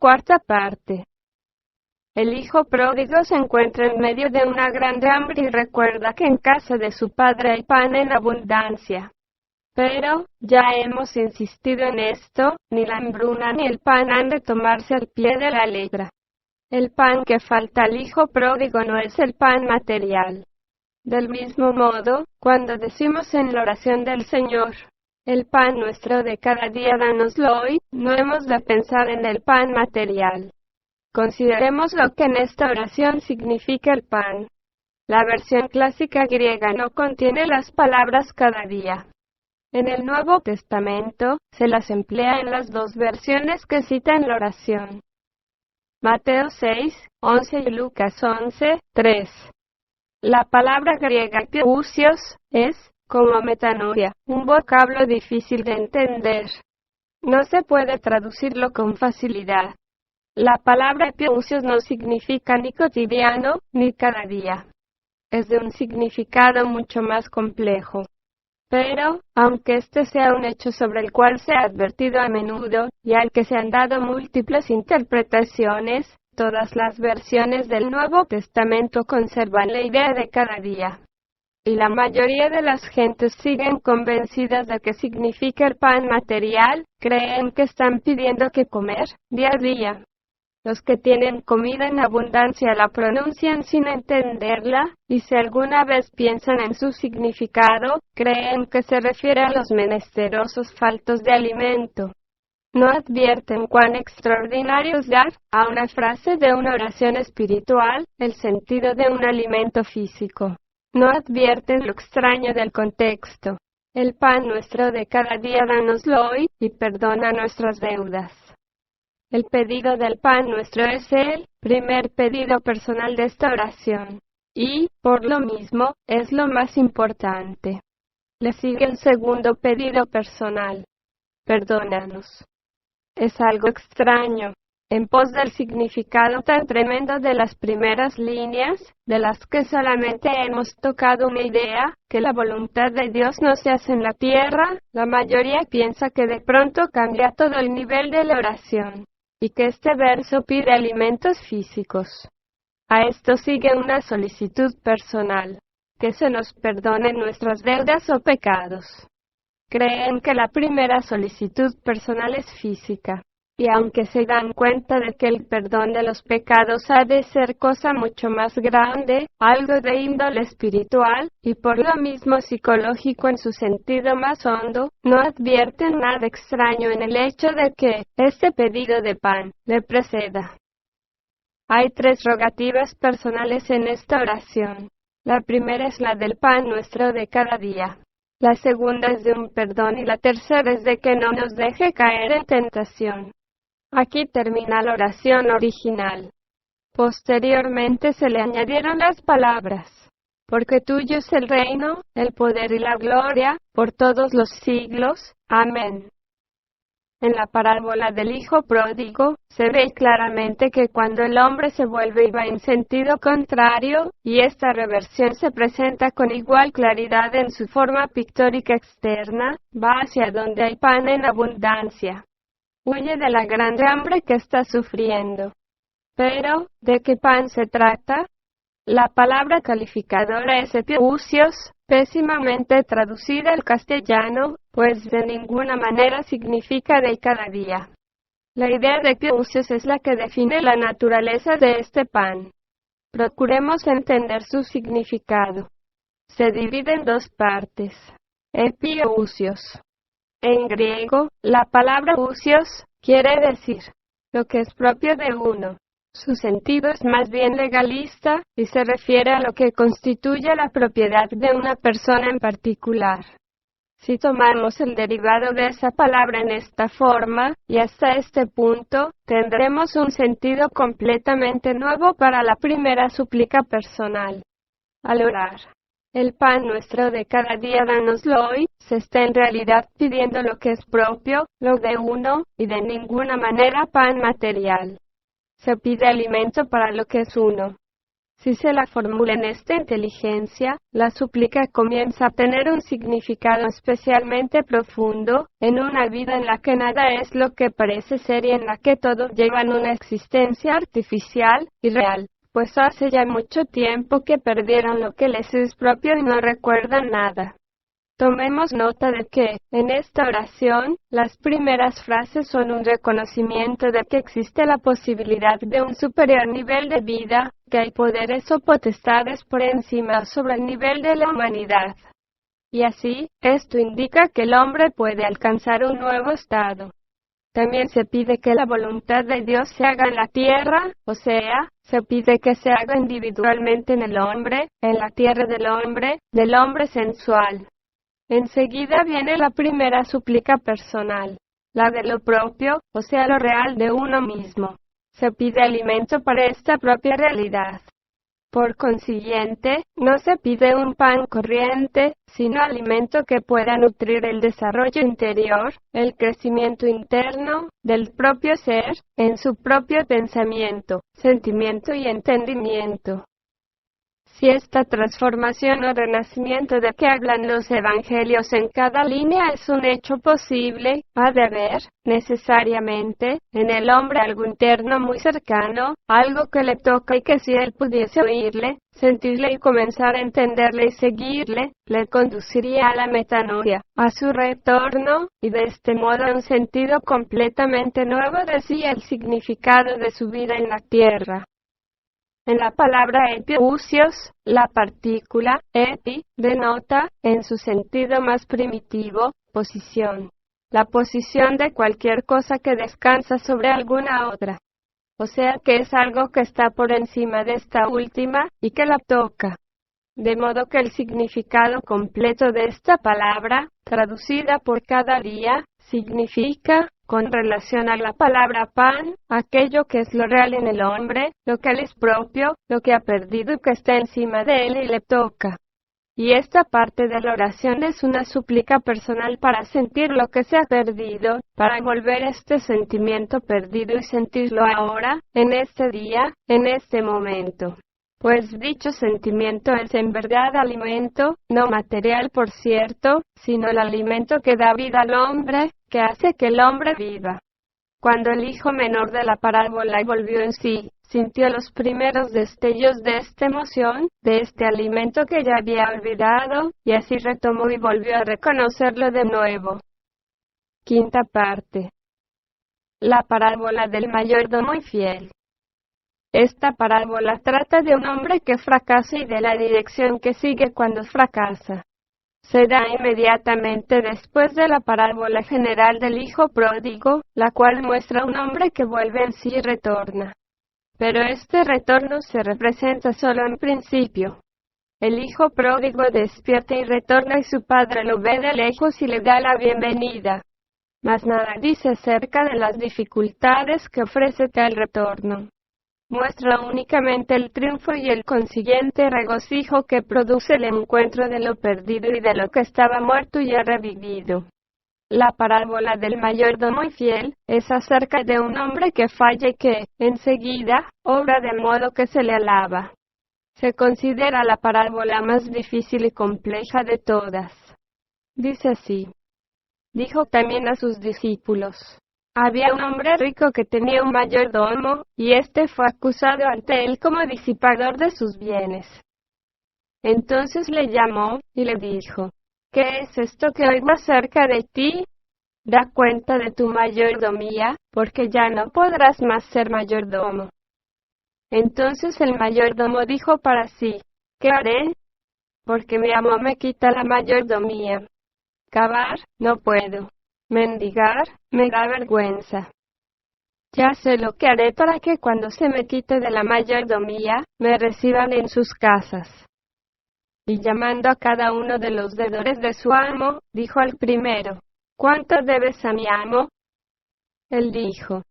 Cuarta parte. El hijo pródigo se encuentra en medio de una grande hambre y recuerda que en casa de su padre hay pan en abundancia. Pero, ya hemos insistido en esto, ni la hambruna ni el pan han de tomarse al pie de la letra. El pan que falta al hijo pródigo no es el pan material. Del mismo modo, cuando decimos en la oración del Señor, el pan nuestro de cada día dánoslo hoy, no hemos de pensar en el pan material. Consideremos lo que en esta oración significa el pan. La versión clásica griega no contiene las palabras cada día. En el Nuevo Testamento, se las emplea en las dos versiones que cita en la oración. Mateo 6, 11 y Lucas 11, 3. La palabra griega piousios es, como metanoia, un vocablo difícil de entender. No se puede traducirlo con facilidad. La palabra piousios no significa ni cotidiano, ni cada día. Es de un significado mucho más complejo. Pero, aunque este sea un hecho sobre el cual se ha advertido a menudo, y al que se han dado múltiples interpretaciones, todas las versiones del Nuevo Testamento conservan la idea de cada día. Y la mayoría de las gentes siguen convencidas de que significa el pan material, creen que están pidiendo que comer, día a día. Los que tienen comida en abundancia la pronuncian sin entenderla, y si alguna vez piensan en su significado, creen que se refiere a los menesterosos faltos de alimento. No advierten cuán extraordinario es dar, a una frase de una oración espiritual, el sentido de un alimento físico. No advierten lo extraño del contexto. El pan nuestro de cada día dánoslo hoy, y perdona nuestras deudas. El pedido del pan nuestro es el primer pedido personal de esta oración. Y, por lo mismo, es lo más importante. Le sigue el segundo pedido personal. Perdónanos. Es algo extraño. En pos del significado tan tremendo de las primeras líneas, de las que solamente hemos tocado una idea, que la voluntad de Dios no se hace en la tierra, la mayoría piensa que de pronto cambia todo el nivel de la oración, y que este verso pide alimentos físicos. A esto sigue una solicitud personal, que se nos perdonen nuestras deudas o pecados. Creen que la primera solicitud personal es física, y aunque se dan cuenta de que el perdón de los pecados ha de ser cosa mucho más grande, algo de índole espiritual, y por lo mismo psicológico en su sentido más hondo, no advierten nada extraño en el hecho de que este pedido de pan le preceda. Hay tres rogativas personales en esta oración. La primera es la del pan nuestro de cada día. La segunda es de un perdón y la tercera es de que no nos deje caer en tentación. Aquí termina la oración original. Posteriormente se le añadieron las palabras: porque tuyo es el reino, el poder y la gloria, por todos los siglos. Amén. En la parábola del hijo pródigo, se ve claramente que cuando el hombre se vuelve y va en sentido contrario, y esta reversión se presenta con igual claridad en su forma pictórica externa, va hacia donde hay pan en abundancia. Huye de la grande hambre que está sufriendo. Pero, ¿de qué pan se trata? La palabra calificadora es piousios, pésimamente traducida al castellano, pues de ninguna manera significa de cada día. La idea de piousios es la que define la naturaleza de este pan. Procuremos entender su significado. Se divide en dos partes. Epiousios. En griego, la palabra ousios quiere decir lo que es propio de uno. Su sentido es más bien legalista, y se refiere a lo que constituye la propiedad de una persona en particular. Si tomamos el derivado de esa palabra en esta forma, y hasta este punto, tendremos un sentido completamente nuevo para la primera súplica personal. Al orar, el pan nuestro de cada día dánoslo hoy, se está en realidad pidiendo lo que es propio, lo de uno, y de ninguna manera pan material. Se pide alimento para lo que es uno. Si se la formula en esta inteligencia, la súplica comienza a tener un significado especialmente profundo, en una vida en la que nada es lo que parece ser y en la que todos llevan una existencia artificial y real, pues hace ya mucho tiempo que perdieron lo que les es propio y no recuerdan nada. Tomemos nota de que, en esta oración, las primeras frases son un reconocimiento de que existe la posibilidad de un superior nivel de vida, que hay poderes o potestades por encima o sobre el nivel de la humanidad. Y así, esto indica que el hombre puede alcanzar un nuevo estado. También se pide que la voluntad de Dios se haga en la tierra, o sea, se pide que se haga individualmente en el hombre, en la tierra del hombre sensual. Enseguida viene la primera súplica personal, la de lo propio, o sea lo real de uno mismo. Se pide alimento para esta propia realidad. Por consiguiente, no se pide un pan corriente, sino alimento que pueda nutrir el desarrollo interior, el crecimiento interno, del propio ser, en su propio pensamiento, sentimiento y entendimiento. Si esta transformación o renacimiento de que hablan los evangelios en cada línea es un hecho posible, ha de haber, necesariamente, en el hombre algo interno muy cercano, algo que le toca y que si él pudiese oírle, sentirle y comenzar a entenderle y seguirle, le conduciría a la metanoia, a su retorno, y de este modo a un sentido completamente nuevo de sí el significado de su vida en la tierra. En la palabra epiousios, la partícula epi denota, en su sentido más primitivo, posición. La posición de cualquier cosa que descansa sobre alguna otra. O sea que es algo que está por encima de esta última, y que la toca. De modo que el significado completo de esta palabra, traducida por cada día, significa, con relación a la palabra pan, aquello que es lo real en el hombre, lo que él es propio, lo que ha perdido y que está encima de él y le toca. Y esta parte de la oración es una súplica personal para sentir lo que se ha perdido, para volver este sentimiento perdido y sentirlo ahora, en este día, en este momento. Pues dicho sentimiento es en verdad alimento, no material por cierto, sino el alimento que da vida al hombre, que hace que el hombre viva. Cuando el hijo menor de la parábola volvió en sí, sintió los primeros destellos de esta emoción, de este alimento que ya había olvidado, y así retomó y volvió a reconocerlo de nuevo. Quinta parte. La parábola del mayordomo infiel. Esta parábola trata de un hombre que fracasa y de la dirección que sigue cuando fracasa. Se da inmediatamente después de la parábola general del hijo pródigo, la cual muestra a un hombre que vuelve en sí y retorna. Pero este retorno se representa solo en principio. El hijo pródigo despierta y retorna y su padre lo ve de lejos y le da la bienvenida. Mas nada dice acerca de las dificultades que ofrece tal retorno. Muestra únicamente el triunfo y el consiguiente regocijo que produce el encuentro de lo perdido y de lo que estaba muerto y ha revivido. La parábola del mayordomo infiel es acerca de un hombre que falla y que, enseguida, obra de modo que se le alaba. Se considera la parábola más difícil y compleja de todas. Dice así: dijo también a sus discípulos: había un hombre rico que tenía un mayordomo, y éste fue acusado ante él como disipador de sus bienes. Entonces le llamó, y le dijo: ¿qué es esto que oigo acerca de ti? Da cuenta de tu mayordomía, porque ya no podrás más ser mayordomo. Entonces el mayordomo dijo para sí: ¿qué haré? Porque mi amo me quita la mayordomía. Cavar, no puedo. Mendigar, me da vergüenza. Ya sé lo que haré para que cuando se me quite de la mayordomía, me reciban en sus casas. Y llamando a cada uno de los deudores de su amo, dijo al primero: ¿cuánto debes a mi amo? Él dijo: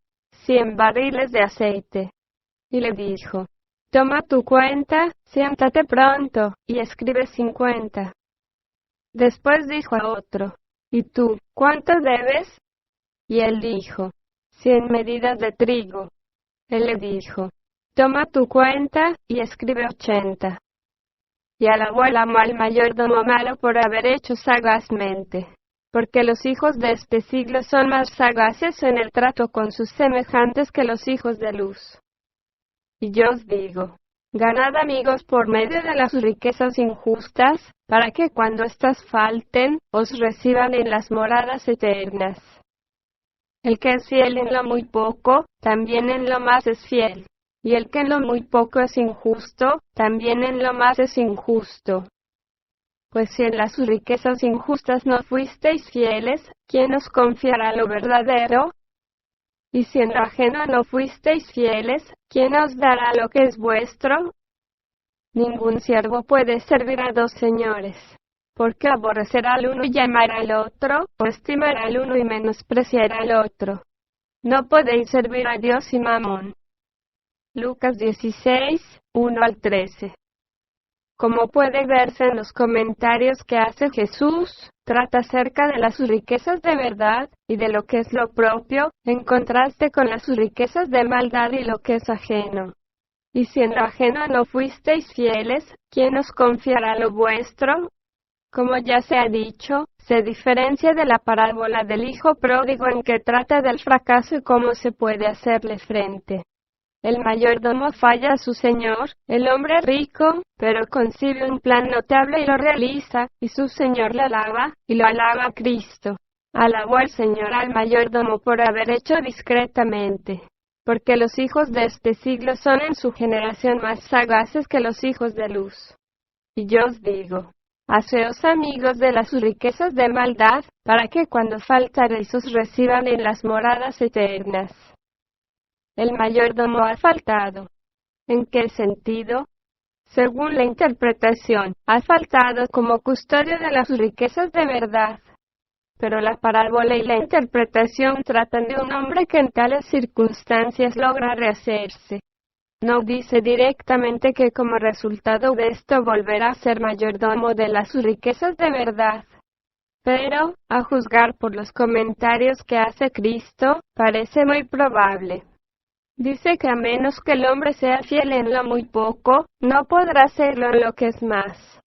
100 barriles de aceite. Y le dijo: toma tu cuenta, siéntate pronto, y escribe 50. Después dijo a otro: ¿y tú, cuánto debes? Y él dijo: 100 medidas de trigo. Él le dijo: toma tu cuenta y escribe 80. Y alabó el amo al mayordomo malo por haber hecho sagazmente, porque los hijos de este siglo son más sagaces en el trato con sus semejantes que los hijos de luz. Y yo os digo, ganad amigos por medio de las riquezas injustas, para que cuando éstas falten, os reciban en las moradas eternas. El que es fiel en lo muy poco, también en lo más es fiel. Y el que en lo muy poco es injusto, también en lo más es injusto. Pues si en las riquezas injustas no fuisteis fieles, ¿quién os confiará lo verdadero? Y si en lo ajeno no fuisteis fieles, ¿quién os dará lo que es vuestro? Ningún siervo puede servir a dos señores, porque aborrecerá al uno y amará al otro, o estimará al uno y menospreciará al otro. No podéis servir a Dios y Mamón. Lucas 16, 1 al 13. Como puede verse en los comentarios que hace Jesús, trata acerca de las riquezas de verdad y de lo que es lo propio, en contraste con las riquezas de maldad y lo que es ajeno. Y si en lo ajeno no fuisteis fieles, ¿quién os confiará lo vuestro? Como ya se ha dicho, se diferencia de la parábola del hijo pródigo en que trata del fracaso y cómo se puede hacerle frente. El mayordomo falla a su señor, el hombre rico, pero concibe un plan notable y lo realiza, y su señor le alaba, y lo alaba a Cristo. Alabó el Señor al mayordomo por haber hecho discretamente, porque los hijos de este siglo son en su generación más sagaces que los hijos de luz. Y yo os digo, haceos amigos de las riquezas de maldad, para que cuando faltareis os reciban en las moradas eternas. El mayordomo ha faltado. ¿En qué sentido? Según la interpretación, ha faltado como custodio de las riquezas de verdad. Pero la parábola y la interpretación tratan de un hombre que en tales circunstancias logra rehacerse. No dice directamente que como resultado de esto volverá a ser mayordomo de las riquezas de verdad. Pero, a juzgar por los comentarios que hace Cristo, parece muy probable. Dice que a menos que el hombre sea fiel en lo muy poco, no podrá serlo en lo que es más.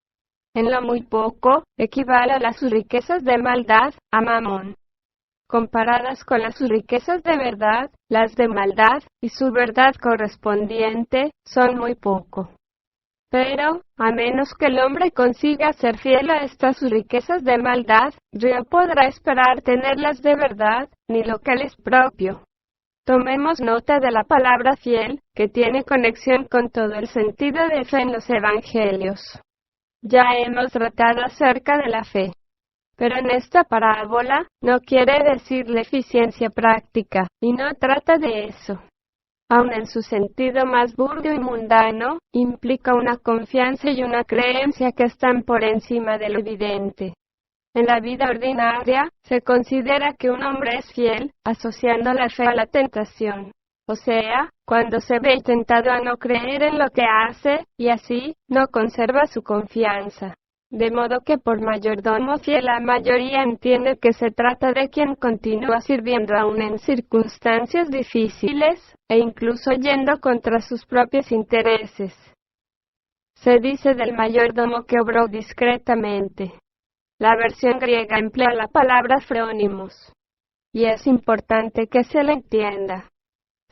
En lo muy poco, equivale a las riquezas de maldad, a Mamón. Comparadas con las riquezas de verdad, las de maldad, y su verdad correspondiente, son muy poco. Pero, a menos que el hombre consiga ser fiel a estas riquezas de maldad, no podrá esperar tenerlas de verdad, ni lo que le es propio. Tomemos nota de la palabra fiel, que tiene conexión con todo el sentido de fe en los evangelios. Ya hemos tratado acerca de la fe. Pero en esta parábola, no quiere decir la eficiencia práctica, y no trata de eso. Aun en su sentido más burdo y mundano, implica una confianza y una creencia que están por encima de lo evidente. En la vida ordinaria, se considera que un hombre es fiel, asociando la fe a la tentación. O sea, cuando se ve tentado a no creer en lo que hace, y así, no conserva su confianza. De modo que por mayordomo fiel la mayoría entiende que se trata de quien continúa sirviendo aún en circunstancias difíciles, e incluso yendo contra sus propios intereses. Se dice del mayordomo que obró discretamente. La versión griega emplea la palabra frónimos. Y es importante que se la entienda.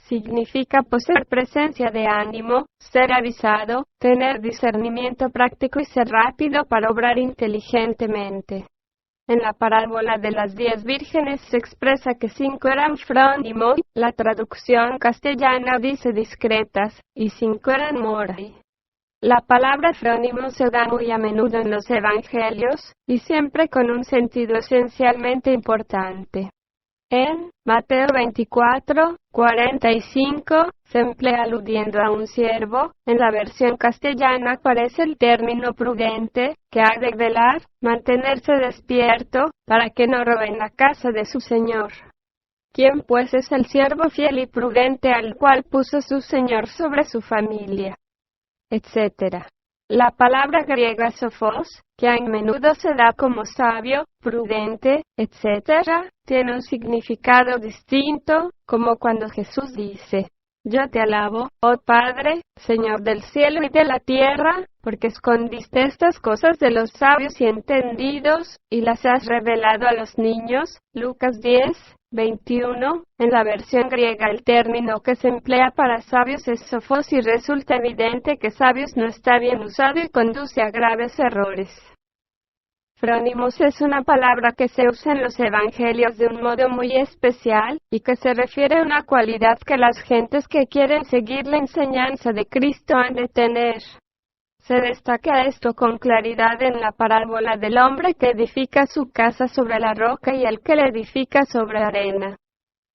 Significa poseer presencia de ánimo, ser avisado, tener discernimiento práctico y ser rápido para obrar inteligentemente. En la parábola de las 10 vírgenes se expresa que 5 eran frónimos, la traducción castellana dice discretas, y 5 eran morai. La palabra frónimo se da muy a menudo en los evangelios, y siempre con un sentido esencialmente importante. En Mateo 24, 45, se emplea aludiendo a un siervo. En la versión castellana aparece el término prudente, que ha de velar, mantenerse despierto, para que no roben la casa de su señor. ¿Quién pues es el siervo fiel y prudente al cual puso su señor sobre su familia? Etcétera. La palabra griega sophos, que a menudo se da como sabio, prudente, etc., tiene un significado distinto, como cuando Jesús dice, Yo te alabo, oh Padre, Señor del cielo y de la tierra, porque escondiste estas cosas de los sabios y entendidos, y las has revelado a los niños. Lucas 10:21. En la versión griega el término que se emplea para sabios es sofos y resulta evidente que sabios no está bien usado y conduce a graves errores. Frónimos es una palabra que se usa en los evangelios de un modo muy especial, y que se refiere a una cualidad que las gentes que quieren seguir la enseñanza de Cristo han de tener. Se destaca esto con claridad en la parábola del hombre que edifica su casa sobre la roca y el que la edifica sobre arena.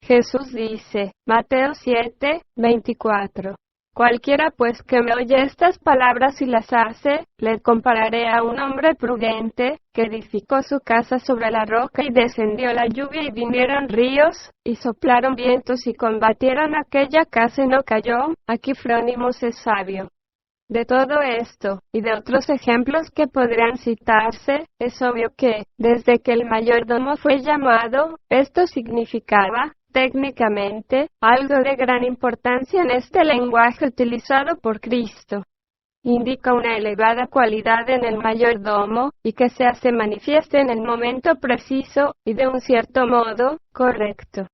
Jesús dice, Mateo 7:24. Cualquiera pues que me oye estas palabras y las hace, le compararé a un hombre prudente, que edificó su casa sobre la roca y descendió la lluvia y vinieron ríos, y soplaron vientos y combatieron aquella casa y no cayó. Aquí Frónimos es sabio. De todo esto, y de otros ejemplos que podrían citarse, es obvio que, desde que el mayordomo fue llamado, esto significaba, técnicamente, algo de gran importancia en este lenguaje utilizado por Cristo. Indica una elevada cualidad en el mayordomo, y que se hace manifiesta en el momento preciso, y de un cierto modo, correcto.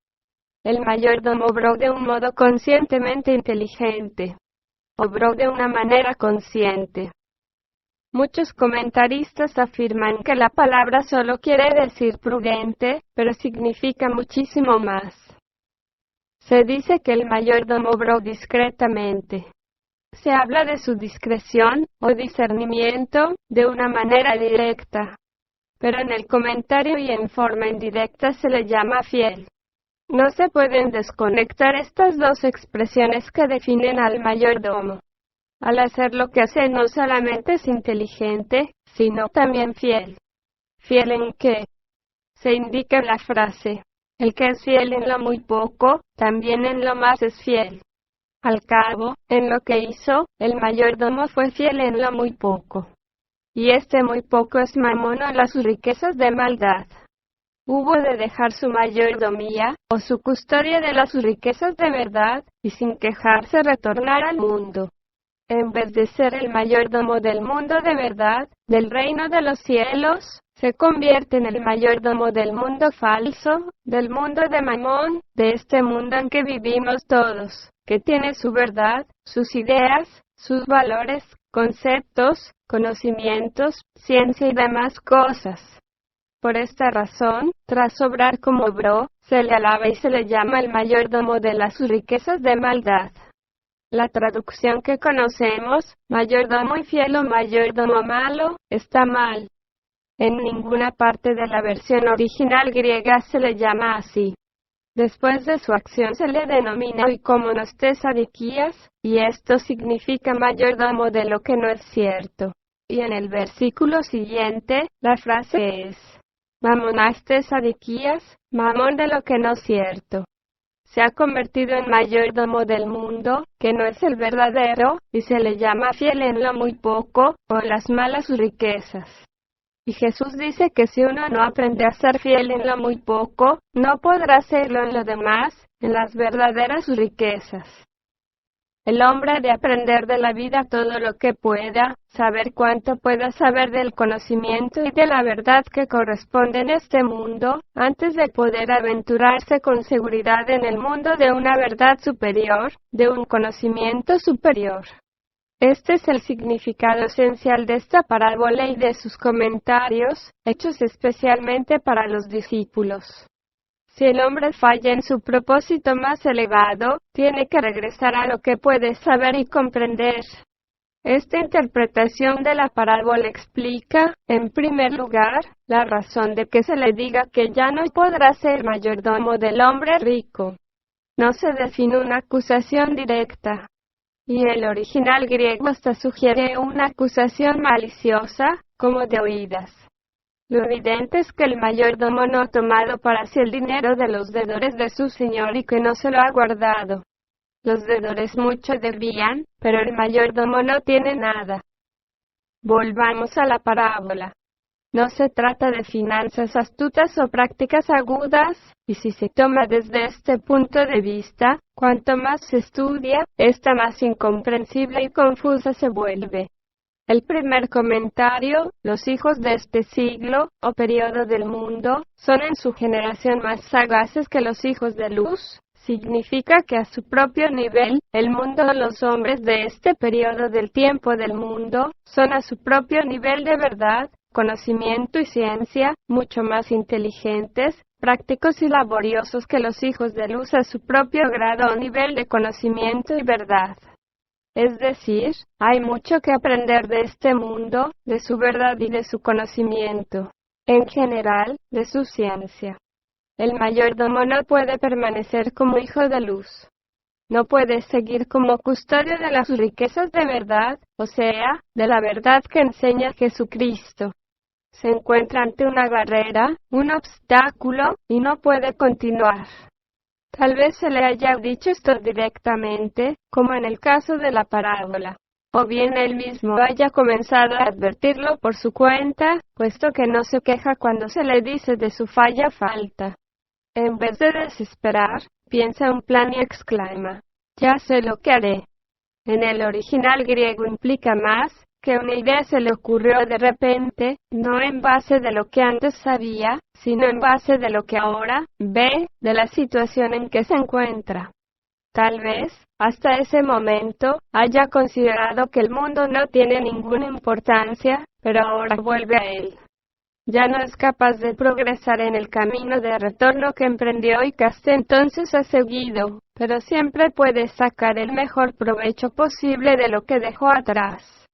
El mayordomo obró de un modo conscientemente inteligente. Obró de una manera consciente. Muchos comentaristas afirman que la palabra solo quiere decir prudente, pero significa muchísimo más. Se dice que el mayordomo obró discretamente. Se habla de su discreción, o discernimiento, de una manera directa. Pero en el comentario y en forma indirecta se le llama fiel. No se pueden desconectar estas dos expresiones que definen al mayordomo. Al hacer lo que hace no solamente es inteligente, sino también fiel. ¿Fiel en qué? Se indica en la frase, el que es fiel en lo muy poco, también en lo más es fiel. Al cabo, en lo que hizo, el mayordomo fue fiel en lo muy poco. Y este muy poco es Mamón o las riquezas de maldad. Hubo de dejar su mayordomía, o su custodia de las riquezas de verdad, y sin quejarse retornar al mundo. En vez de ser el mayordomo del mundo de verdad, del reino de los cielos, se convierte en el mayordomo del mundo falso, del mundo de Mamón, de este mundo en que vivimos todos, que tiene su verdad, sus ideas, sus valores, conceptos, conocimientos, ciencia y demás cosas. Por esta razón, tras obrar como obró, se le alaba y se le llama el mayordomo de las riquezas de maldad. La traducción que conocemos, mayordomo infiel o mayordomo malo, está mal. En ninguna parte de la versión original griega se le llama así. Después de su acción se le denomina oikomonos tesadiquías, y esto significa mayordomo de lo que no es cierto. Y en el versículo siguiente, la frase es Mamonas tesadiquías, mamón de lo que no es cierto. Se ha convertido en mayordomo del mundo, que no es el verdadero, y se le llama fiel en lo muy poco, o las malas riquezas. Y Jesús dice que si uno no aprende a ser fiel en lo muy poco, no podrá serlo en lo demás, en las verdaderas riquezas. El hombre ha de aprender de la vida todo lo que pueda, saber cuánto pueda saber del conocimiento y de la verdad que corresponde en este mundo, antes de poder aventurarse con seguridad en el mundo de una verdad superior, de un conocimiento superior. Este es el significado esencial de esta parábola y de sus comentarios, hechos especialmente para los discípulos. Si el hombre falla en su propósito más elevado, tiene que regresar a lo que puede saber y comprender. Esta interpretación de la parábola explica, en primer lugar, la razón de que se le diga que ya no podrá ser mayordomo del hombre rico. No se define una acusación directa. Y el original griego hasta sugiere una acusación maliciosa, como de oídas. Lo evidente es que el mayordomo no ha tomado para sí el dinero de los deudores de su señor y que no se lo ha guardado. Los deudores mucho debían, pero el mayordomo no tiene nada. Volvamos a la parábola. No se trata de finanzas astutas o prácticas agudas, y si se toma desde este punto de vista, cuanto más se estudia, esta más incomprensible y confusa se vuelve. El primer comentario: los hijos de este siglo, o periodo del mundo, son en su generación más sagaces que los hijos de luz. Significa que a su propio nivel, el mundo o los hombres de este periodo del tiempo del mundo, son a su propio nivel de verdad, conocimiento y ciencia, mucho más inteligentes, prácticos y laboriosos que los hijos de luz a su propio grado o nivel de conocimiento y verdad. Es decir, hay mucho que aprender de este mundo, de su verdad y de su conocimiento. En general, de su ciencia. El mayordomo no puede permanecer como hijo de luz. No puede seguir como custodio de las riquezas de verdad, o sea, de la verdad que enseña Jesucristo. Se encuentra ante una barrera, un obstáculo, y no puede continuar. Tal vez se le haya dicho esto directamente, como en el caso de la parábola. O bien él mismo haya comenzado a advertirlo por su cuenta, puesto que no se queja cuando se le dice de su falta. En vez de desesperar, piensa un plan y exclama: ya sé lo que haré. En el original griego implica más, que una idea se le ocurrió de repente, no en base de lo que antes sabía, sino en base de lo que ahora ve, de la situación en que se encuentra. Tal vez, hasta ese momento, haya considerado que el mundo no tiene ninguna importancia, pero ahora vuelve a él. Ya no es capaz de progresar en el camino de retorno que emprendió y que hasta entonces ha seguido, pero siempre puede sacar el mejor provecho posible de lo que dejó atrás.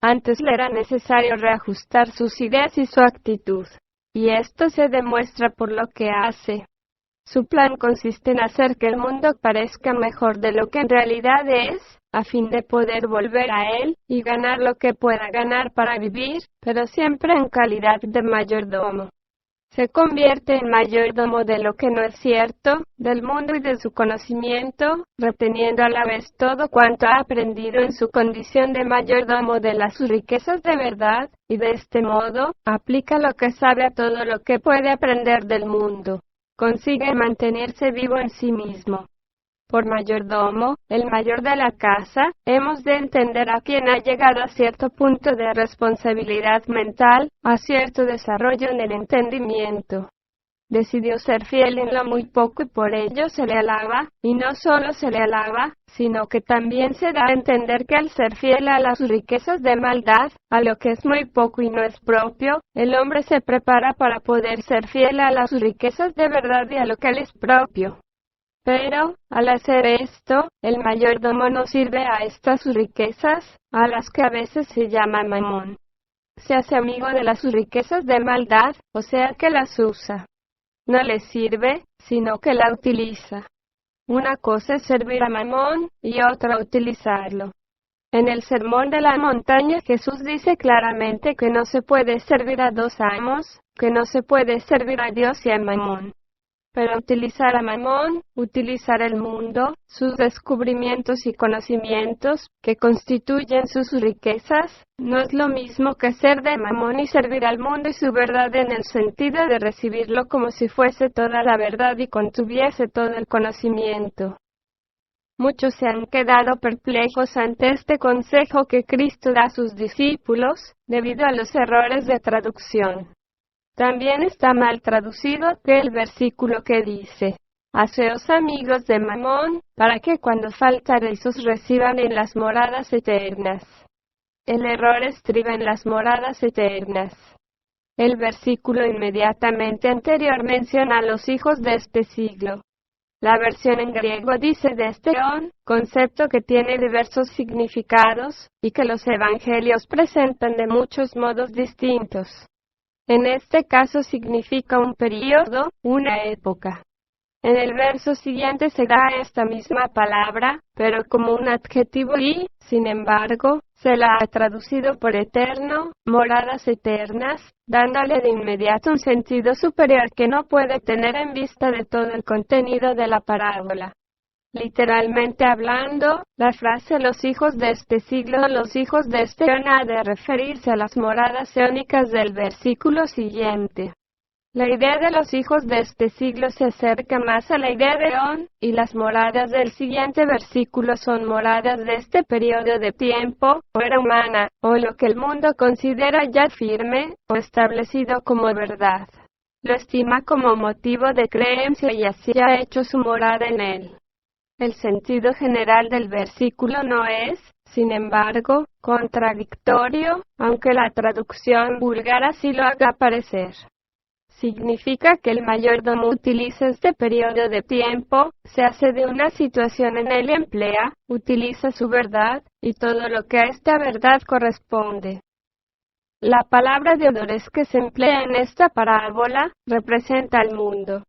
Antes le era necesario reajustar sus ideas y su actitud, y esto se demuestra por lo que hace. Su plan consiste en hacer que el mundo parezca mejor de lo que en realidad es, a fin de poder volver a él, y ganar lo que pueda ganar para vivir, pero siempre en calidad de mayordomo. Se convierte en mayordomo de lo que no es cierto, del mundo y de su conocimiento, reteniendo a la vez todo cuanto ha aprendido en su condición de mayordomo de las riquezas de verdad, y de este modo, aplica lo que sabe a todo lo que puede aprender del mundo. Consigue mantenerse vivo en sí mismo. Por mayordomo, el mayor de la casa, hemos de entender a quien ha llegado a cierto punto de responsabilidad mental, a cierto desarrollo en el entendimiento. Decidió ser fiel en lo muy poco y por ello se le alaba, y no solo se le alaba, sino que también se da a entender que al ser fiel a las riquezas de maldad, a lo que es muy poco y no es propio, el hombre se prepara para poder ser fiel a las riquezas de verdad y a lo que le es propio. Pero, al hacer esto, el mayordomo no sirve a estas riquezas, a las que a veces se llama mamón. Se hace amigo de las riquezas de maldad, o sea que las usa. No le sirve, sino que la utiliza. Una cosa es servir a mamón, y otra utilizarlo. En el Sermón de la Montaña Jesús dice claramente que no se puede servir a dos amos, que no se puede servir a Dios y a mamón. Pero utilizar a mamón, utilizar el mundo, sus descubrimientos y conocimientos, que constituyen sus riquezas, no es lo mismo que ser de mamón y servir al mundo y su verdad en el sentido de recibirlo como si fuese toda la verdad y contuviese todo el conocimiento. Muchos se han quedado perplejos ante este consejo que Cristo da a sus discípulos, debido a los errores de traducción. También está mal traducido aquel versículo que dice: haceos amigos de mamón, para que cuando faltareis os reciban en las moradas eternas. El error estriba en las moradas eternas. El versículo inmediatamente anterior menciona a los hijos de este siglo. La versión en griego dice de este concepto que tiene diversos significados, y que los evangelios presentan de muchos modos distintos. En este caso significa un periodo, una época. En el verso siguiente se da esta misma palabra, pero como un adjetivo y, sin embargo, se la ha traducido por eterno, moradas eternas, dándole de inmediato un sentido superior que no puede tener en vista de todo el contenido de la parábola. Literalmente hablando, la frase los hijos de este siglo o los hijos de este eón ha de referirse a las moradas eónicas del versículo siguiente. La idea de los hijos de este siglo se acerca más a la idea de eón, y las moradas del siguiente versículo son moradas de este periodo de tiempo, o era humana, o lo que el mundo considera ya firme, o establecido como verdad. Lo estima como motivo de creencia y así ha hecho su morada en él. El sentido general del versículo no es, sin embargo, contradictorio, aunque la traducción vulgar así lo haga parecer. Significa que el mayordomo utiliza este periodo de tiempo, se hace de una situación en él y emplea, utiliza su verdad, y todo lo que a esta verdad corresponde. La palabra deudores que se emplea en esta parábola, representa al mundo.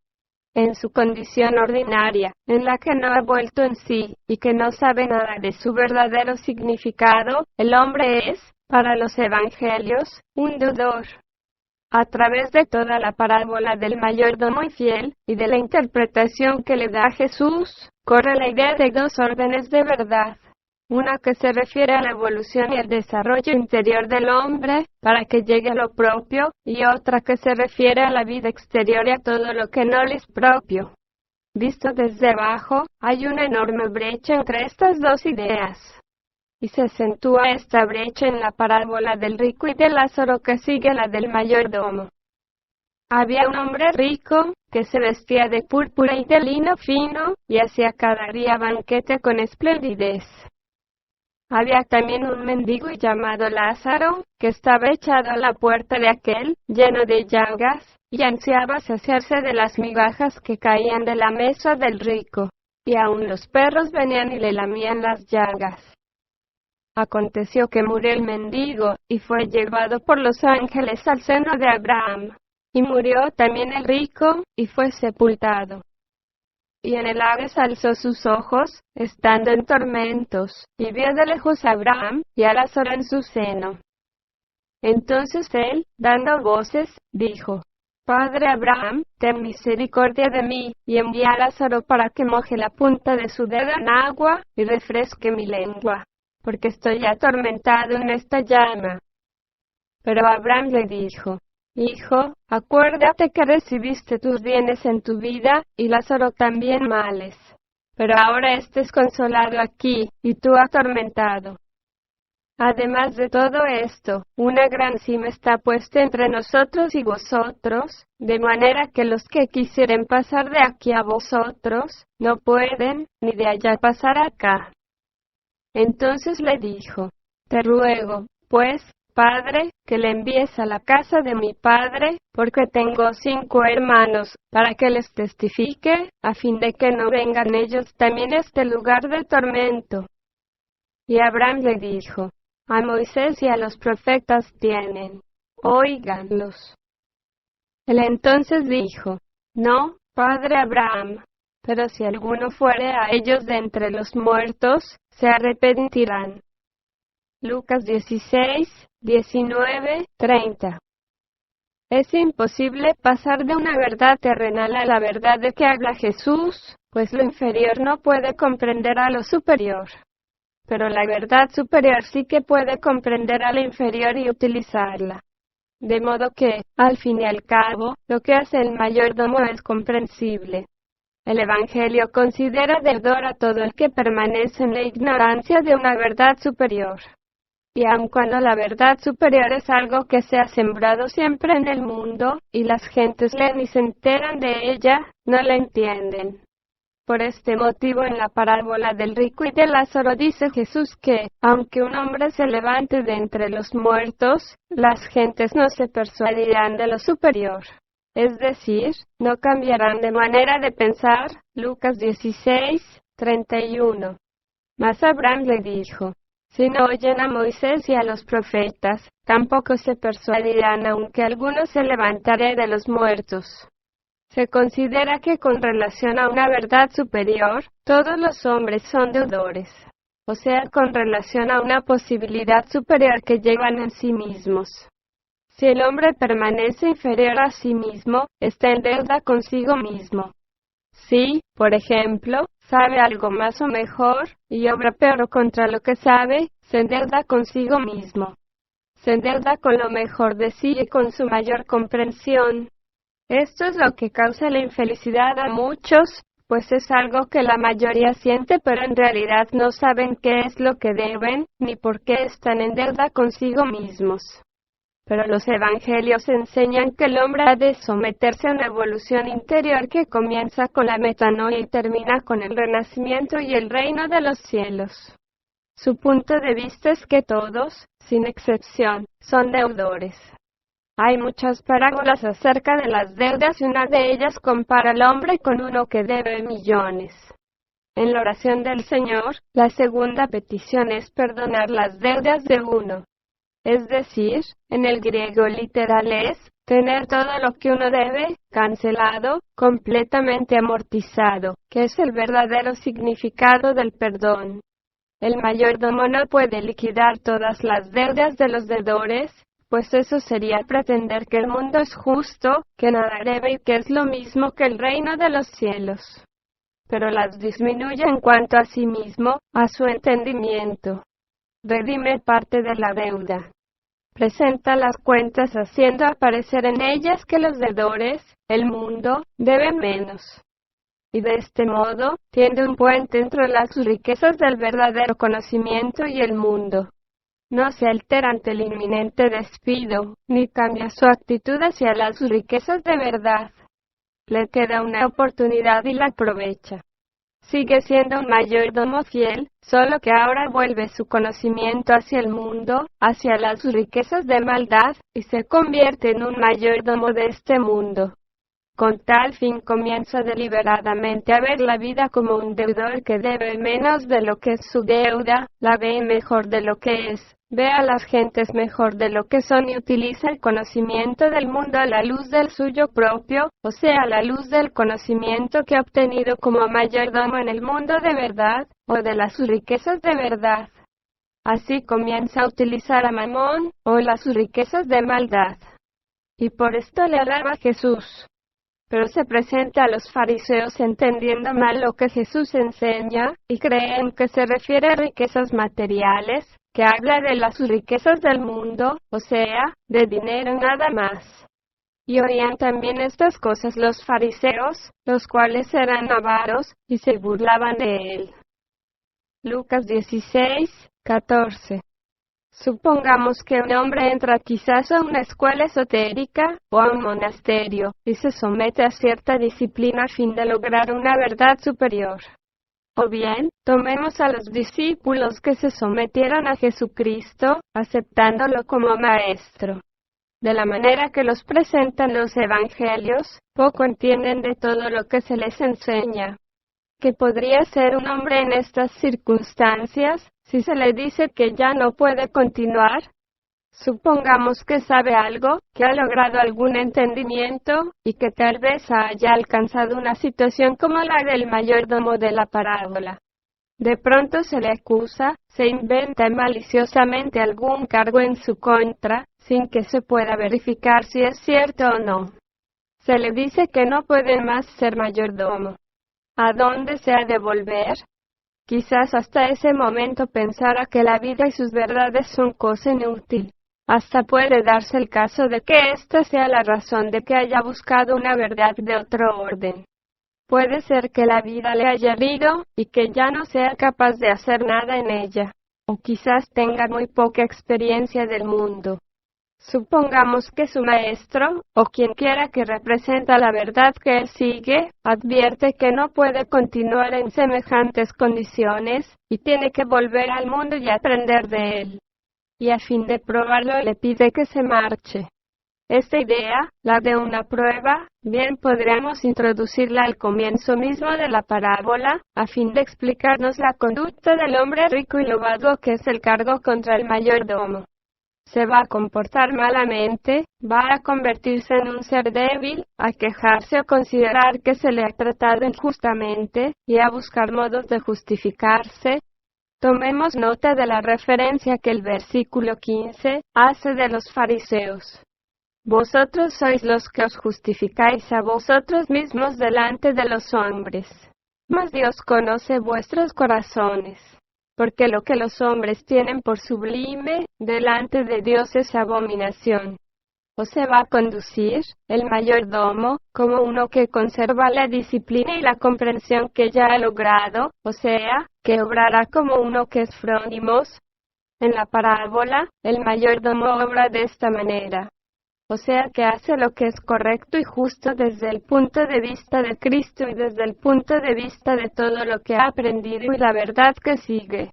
En su condición ordinaria, en la que no ha vuelto en sí, y que no sabe nada de su verdadero significado, el hombre es, para los evangelios, un deudor. A través de toda la parábola del mayordomo infiel, y de la interpretación que le da Jesús, corre la idea de dos órdenes de verdad. Una que se refiere a la evolución y el desarrollo interior del hombre, para que llegue a lo propio, y otra que se refiere a la vida exterior y a todo lo que no le es propio. Visto desde abajo, hay una enorme brecha entre estas dos ideas. Y se acentúa esta brecha en la parábola del rico y de Lázaro que sigue la del mayordomo. Había un hombre rico, que se vestía de púrpura y de lino fino, y hacía cada día banquete con esplendidez. Había también un mendigo llamado Lázaro, que estaba echado a la puerta de aquel, lleno de llagas, y ansiaba saciarse de las migajas que caían de la mesa del rico, y aun los perros venían y le lamían las llagas. Aconteció que murió el mendigo, y fue llevado por los ángeles al seno de Abraham. Y murió también el rico, y fue sepultado. Y en el Hades alzó sus ojos, estando en tormentos, y vio de lejos a Abraham, y a Lázaro en su seno. Entonces él, dando voces, dijo: Padre Abraham, ten misericordia de mí, y envía a Lázaro para que moje la punta de su dedo en agua, y refresque mi lengua, porque estoy atormentado en esta llama. Pero Abraham le dijo: Hijo, acuérdate que recibiste tus bienes en tu vida, y Lázaro también males. Pero ahora estés consolado aquí, y tú atormentado. Además de todo esto, una gran cima está puesta entre nosotros y vosotros, de manera que los que quisieren pasar de aquí a vosotros, no pueden, ni de allá pasar acá. Entonces le dijo: Te ruego, pues, Padre, que le envíes a la casa de mi padre, porque tengo 5 hermanos, para que les testifique, a fin de que no vengan ellos también a este lugar de tormento. Y Abraham le dijo: A Moisés y a los profetas tienen, óiganlos. Él entonces dijo: No, Padre Abraham, pero si alguno fuere a ellos de entre los muertos, se arrepentirán. Lucas 16, 19, 30. Es imposible pasar de una verdad terrenal a la verdad de que habla Jesús, pues lo inferior no puede comprender a lo superior. Pero la verdad superior sí que puede comprender a la inferior y utilizarla. De modo que, al fin y al cabo, lo que hace el mayordomo es comprensible. El Evangelio considera deudor a todo el que permanece en la ignorancia de una verdad superior. Y aun cuando la verdad superior es algo que se ha sembrado siempre en el mundo, y las gentes leen y se enteran de ella, no la entienden. Por este motivo en la parábola del rico y de Lázaro dice Jesús que, aunque un hombre se levante de entre los muertos, las gentes no se persuadirán de lo superior. Es decir, no cambiarán de manera de pensar. Lucas 16, 31. Mas Abraham le dijo: Si no oyen a Moisés y a los profetas, tampoco se persuadirán aunque alguno se levantare de los muertos. Se considera que con relación a una verdad superior, todos los hombres son deudores, o sea, con relación a una posibilidad superior que llevan en sí mismos. Si el hombre permanece inferior a sí mismo, está en deuda consigo mismo. Si, por ejemplo, sabe algo más o mejor, y obra peor contra lo que sabe, se endeuda consigo mismo. Se endeuda con lo mejor de sí y con su mayor comprensión. Esto es lo que causa la infelicidad a muchos, pues es algo que la mayoría siente, pero en realidad no saben qué es lo que deben, ni por qué están en deuda consigo mismos. Pero los evangelios enseñan que el hombre ha de someterse a una evolución interior que comienza con la metanoia y termina con el renacimiento y el reino de los cielos. Su punto de vista es que todos, sin excepción, son deudores. Hay muchas parábolas acerca de las deudas y una de ellas compara al hombre con uno que debe millones. En la oración del Señor, la segunda petición es perdonar las deudas de uno. Es decir, en el griego literal es, tener todo lo que uno debe, cancelado, completamente amortizado, que es el verdadero significado del perdón. El mayordomo no puede liquidar todas las deudas de los deudores, pues eso sería pretender que el mundo es justo, que nada debe y que es lo mismo que el reino de los cielos. Pero las disminuye en cuanto a sí mismo, a su entendimiento. Redime parte de la deuda. Presenta las cuentas haciendo aparecer en ellas que los deudores, el mundo, deben menos. Y de este modo, tiende un puente entre las riquezas del verdadero conocimiento y el mundo. No se altera ante el inminente despido, ni cambia su actitud hacia las riquezas de verdad. Le queda una oportunidad y la aprovecha. Sigue siendo un mayordomo fiel, solo que ahora vuelve su conocimiento hacia el mundo, hacia las riquezas de maldad, y se convierte en un mayordomo de este mundo. Con tal fin comienza deliberadamente a ver la vida como un deudor que debe menos de lo que es su deuda, la ve mejor de lo que es, ve a las gentes mejor de lo que son y utiliza el conocimiento del mundo a la luz del suyo propio, o sea, a la luz del conocimiento que ha obtenido como mayordomo en el mundo de verdad, o de las riquezas de verdad. Así comienza a utilizar a Mamón, o las riquezas de maldad. Y por esto le alaba Jesús. Pero se presenta a los fariseos entendiendo mal lo que Jesús enseña, y creen que se refiere a riquezas materiales, que habla de las riquezas del mundo, o sea, de dinero nada más. Y oían también estas cosas los fariseos, los cuales eran avaros, y se burlaban de él. Lucas 16:14. Supongamos que un hombre entra quizás a una escuela esotérica, o a un monasterio, y se somete a cierta disciplina a fin de lograr una verdad superior. O bien, tomemos a los discípulos que se sometieron a Jesucristo, aceptándolo como maestro. De la manera que los presentan los evangelios, poco entienden de todo lo que se les enseña. ¿Qué podría ser un hombre en estas circunstancias, si se le dice que ya no puede continuar? Supongamos que sabe algo, que ha logrado algún entendimiento, y que tal vez haya alcanzado una situación como la del mayordomo de la parábola. De pronto se le acusa, se inventa maliciosamente algún cargo en su contra, sin que se pueda verificar si es cierto o no. Se le dice que no puede más ser mayordomo. ¿A dónde se ha de volver? Quizás hasta ese momento pensara que la vida y sus verdades son cosa inútil. Hasta puede darse el caso de que esta sea la razón de que haya buscado una verdad de otro orden. Puede ser que la vida le haya herido, y que ya no sea capaz de hacer nada en ella. O quizás tenga muy poca experiencia del mundo. Supongamos que su maestro, o quien quiera que representa la verdad que él sigue, advierte que no puede continuar en semejantes condiciones, y tiene que volver al mundo y aprender de él. Y a fin de probarlo le pide que se marche. Esta idea, la de una prueba, bien podríamos introducirla al comienzo mismo de la parábola, a fin de explicarnos la conducta del hombre rico y lo vago que es el cargo contra el mayordomo. Se va a comportar malamente, va a convertirse en un ser débil, a quejarse o considerar que se le ha tratado injustamente, y a buscar modos de justificarse. Tomemos nota de la referencia que el versículo 15 hace de los fariseos. Vosotros sois los que os justificáis a vosotros mismos delante de los hombres. Mas Dios conoce vuestros corazones, porque lo que los hombres tienen por sublime, delante de Dios es abominación. O se va a conducir, el mayordomo, como uno que conserva la disciplina y la comprensión que ya ha logrado, o sea, que obrará como uno que es frónimos. En la parábola, el mayordomo obra de esta manera. O sea que hace lo que es correcto y justo desde el punto de vista de Cristo y desde el punto de vista de todo lo que ha aprendido y la verdad que sigue.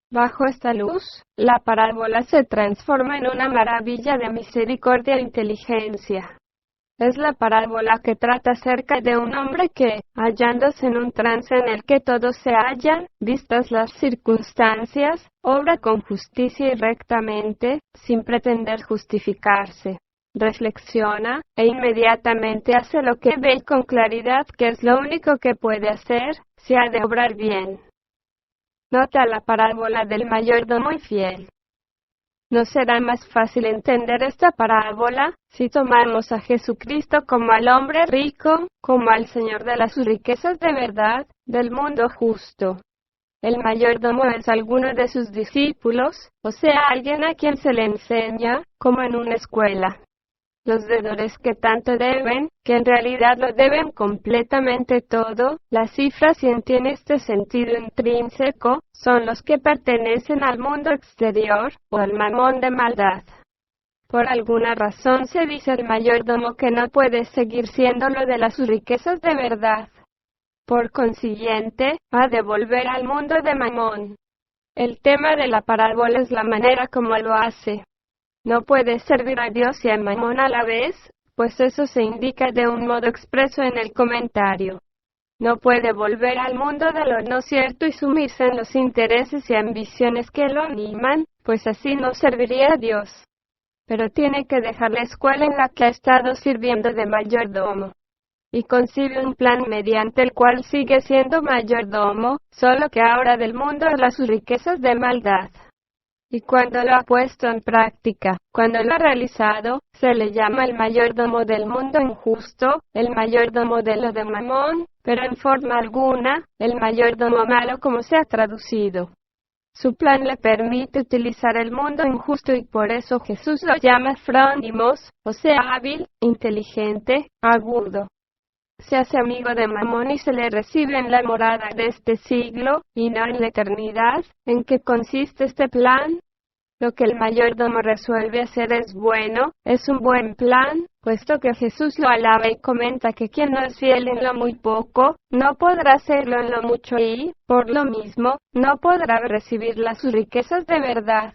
Bajo esta luz, la parábola se transforma en una maravilla de misericordia e inteligencia. Es la parábola que trata acerca de un hombre que, hallándose en un trance en el que todos se hallan, vistas las circunstancias, obra con justicia y rectamente, sin pretender justificarse. Reflexiona, e inmediatamente hace lo que ve con claridad que es lo único que puede hacer, si ha de obrar bien. Nota la parábola del mayordomo infiel. ¿No será más fácil entender esta parábola si tomamos a Jesucristo como al hombre rico, como al Señor de las riquezas de verdad, del mundo justo? El mayordomo es alguno de sus discípulos, o sea, alguien a quien se le enseña, como en una escuela. Los deudores que tanto deben, que en realidad lo deben completamente todo, las cifras y tiene este sentido intrínseco, son los que pertenecen al mundo exterior, o al mamón de maldad. Por alguna razón se dice el mayordomo que no puede seguir siendo lo de las riquezas de verdad. Por consiguiente, ha de volver al mundo de mamón. El tema de la parábola es la manera como lo hace. No puede servir a Dios y a Mamón a la vez, pues eso se indica de un modo expreso en el comentario. No puede volver al mundo de lo no cierto y sumirse en los intereses y ambiciones que lo animan, pues así no serviría a Dios. Pero tiene que dejar la escuela en la que ha estado sirviendo de mayordomo. Y concibe un plan mediante el cual sigue siendo mayordomo, solo que ahora del mundo de las riquezas de maldad. Y cuando lo ha puesto en práctica, cuando lo ha realizado, se le llama el mayordomo del mundo injusto, el mayordomo de lo de Mamón, pero en forma alguna, el mayordomo malo como se ha traducido. Su plan le permite utilizar el mundo injusto y por eso Jesús lo llama frónimos, o sea hábil, inteligente, agudo. Se hace amigo de Mamón y se le recibe en la morada de este siglo, y no en la eternidad. ¿En qué consiste este plan? Lo que el mayordomo resuelve hacer es bueno, es un buen plan, puesto que Jesús lo alaba y comenta que quien no es fiel en lo muy poco, no podrá hacerlo en lo mucho y, por lo mismo, no podrá recibir las riquezas de verdad.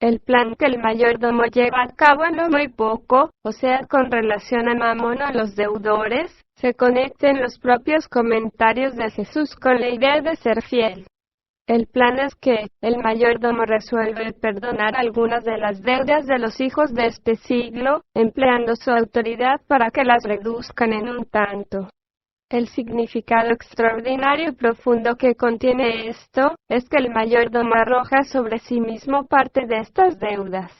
El plan que el mayordomo lleva a cabo en lo muy poco, o sea, con relación a Mamón o a los deudores, se conecta en los propios comentarios de Jesús con la idea de ser fiel. El plan es que el mayordomo resuelve perdonar algunas de las deudas de los hijos de este siglo, empleando su autoridad para que las reduzcan en un tanto. El significado extraordinario y profundo que contiene esto, es que el mayordomo arroja sobre sí mismo parte de estas deudas.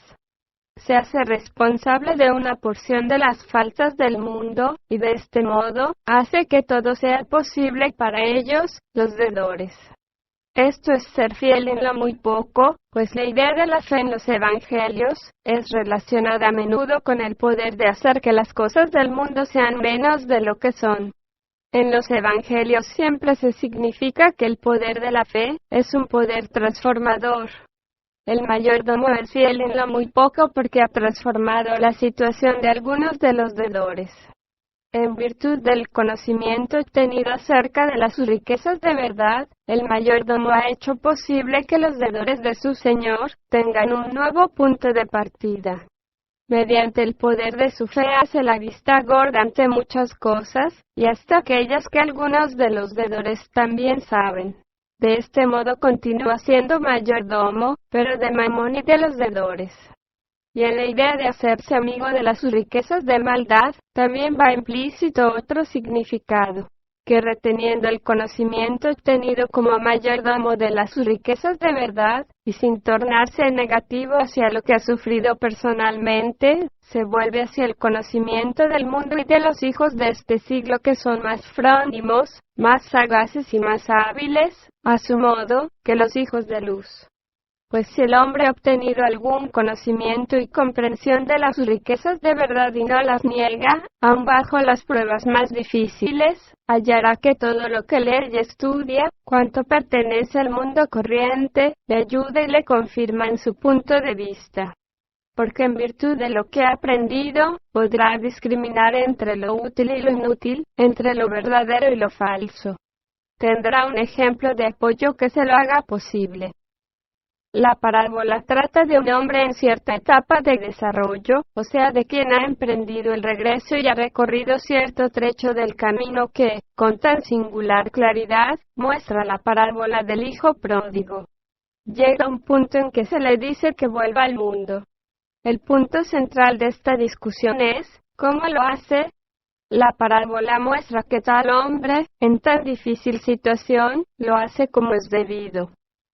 Se hace responsable de una porción de las faltas del mundo, y de este modo, hace que todo sea posible para ellos, los deudores. Esto es ser fiel en lo muy poco, pues la idea de la fe en los evangelios, es relacionada a menudo con el poder de hacer que las cosas del mundo sean menos de lo que son. En los evangelios siempre se significa que el poder de la fe es un poder transformador. El mayordomo es fiel en lo muy poco porque ha transformado la situación de algunos de los deudores. En virtud del conocimiento obtenido acerca de las riquezas de verdad, el mayordomo ha hecho posible que los deudores de su Señor tengan un nuevo punto de partida. Mediante el poder de su fe hace la vista gorda ante muchas cosas, y hasta aquellas que algunos de los deudores también saben. De este modo continúa siendo mayordomo, pero de Mamón y de los deudores. Y en la idea de hacerse amigo de las riquezas de maldad, también va implícito otro significado, que reteniendo el conocimiento obtenido como mayordomo de las riquezas de verdad, y sin tornarse negativo hacia lo que ha sufrido personalmente, se vuelve hacia el conocimiento del mundo y de los hijos de este siglo que son más próximos, más sagaces y más hábiles, a su modo, que los hijos de luz. Pues si el hombre ha obtenido algún conocimiento y comprensión de las riquezas de verdad y no las niega, aun bajo las pruebas más difíciles, hallará que todo lo que lee y estudia, cuanto pertenece al mundo corriente, le ayuda y le confirma en su punto de vista. Porque en virtud de lo que ha aprendido, podrá discriminar entre lo útil y lo inútil, entre lo verdadero y lo falso. Tendrá un ejemplo de apoyo que se lo haga posible. La parábola trata de un hombre en cierta etapa de desarrollo, o sea, de quien ha emprendido el regreso y ha recorrido cierto trecho del camino que, con tan singular claridad, muestra la parábola del hijo pródigo. Llega un punto en que se le dice que vuelva al mundo. El punto central de esta discusión es, ¿cómo lo hace? La parábola muestra que tal hombre, en tan difícil situación, lo hace como es debido.